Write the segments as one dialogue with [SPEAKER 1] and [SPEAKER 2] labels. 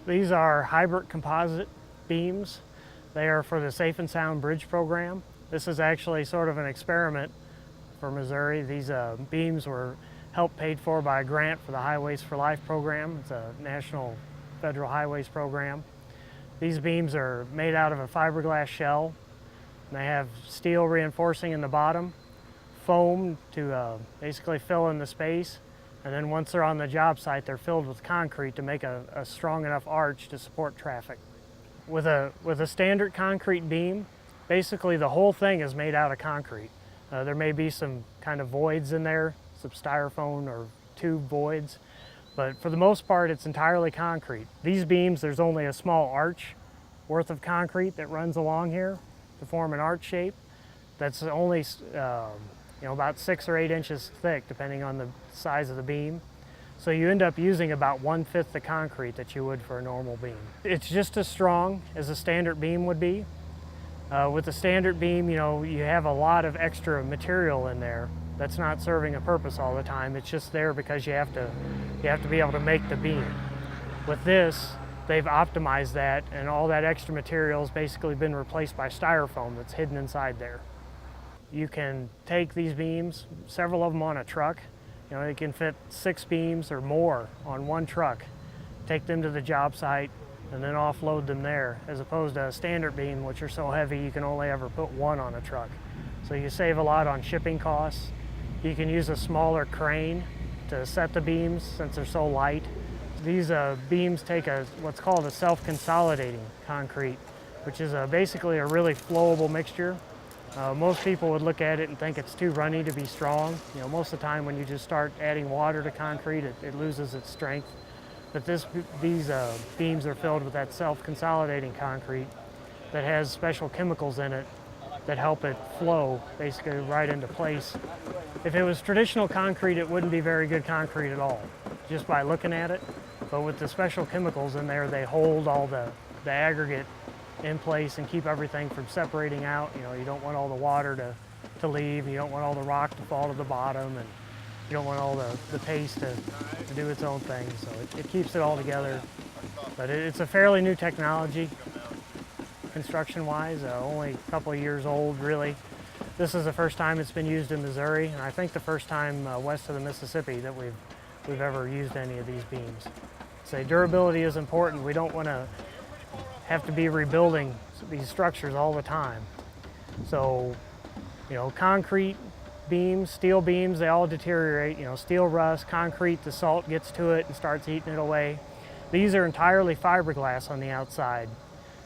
[SPEAKER 1] These are hybrid composite beams. They are for the Safe and Sound Bridge program. This is actually sort of an experiment for Missouri. These beams were helped paid for by a grant for the Highways for Life program. It's a national federal highways program. These beams are made out of a fiberglass shell. They have steel reinforcing in the bottom, foam to basically fill in the space, and then once they're on the job site, they're filled with concrete to make a strong enough arch to support traffic. With a standard concrete beam, basically the whole thing is made out of concrete. There may be some kind of voids in there, some styrofoam or tube voids, but for the most part it's entirely concrete. These beams, there's only a small arch worth of concrete that runs along here to form an arch shape. That's only about 6 or 8 inches thick depending on the size of the beam. So you end up using about 1/5 the concrete that you would for a normal beam. It's just as strong as a standard beam would be. With a standard beam, you have a lot of extra material in there that's not serving a purpose all the time. It's just there because you have to be able to make the beam. With this, they've optimized that, and all that extra material has basically been replaced by styrofoam that's hidden inside there. You can take these beams, several of them on a truck. You can fit 6 beams or more on one truck, take them to the job site, and then offload them there, as opposed to a standard beam, which are so heavy you can only ever put one on a truck. So you save a lot on shipping costs. You can use a smaller crane to set the beams since they're so light. These beams take what's called a self-consolidating concrete, which is basically a really flowable mixture. Most people would look at it and think it's too runny to be strong. Most of the time when you just start adding water to concrete, it loses its strength. But these beams are filled with that self-consolidating concrete that has special chemicals in it that help it flow basically right into place. If it was traditional concrete, it wouldn't be very good concrete at all, just by looking at it. But with the special chemicals in there, they hold all the aggregate in place and keep everything from separating out. You don't want all the water to leave, you don't want all the rock to fall to the bottom, and you don't want all the paste to do its own thing. So it keeps it all together. But it's a fairly new technology, construction-wise, only a couple of years old, really. This is the first time it's been used in Missouri, and I think the first time west of the Mississippi that we've ever used any of these beams. So durability is important. We don't want to have to be rebuilding these structures all the time. So, concrete beams, steel beams, they all deteriorate. Steel rust, concrete, the salt gets to it and starts eating it away. These are entirely fiberglass on the outside.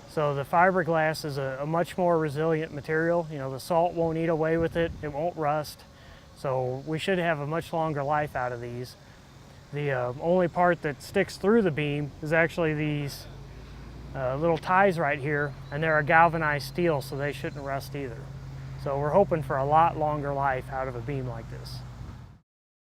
[SPEAKER 1] So the fiberglass is a much more resilient material. The salt won't eat away with it, it won't rust. So we should have a much longer life out of these. The only part that sticks through the beam is actually these little ties right here, and they're a galvanized steel, so they shouldn't rust either. So we're hoping for a lot longer life out of a beam like this.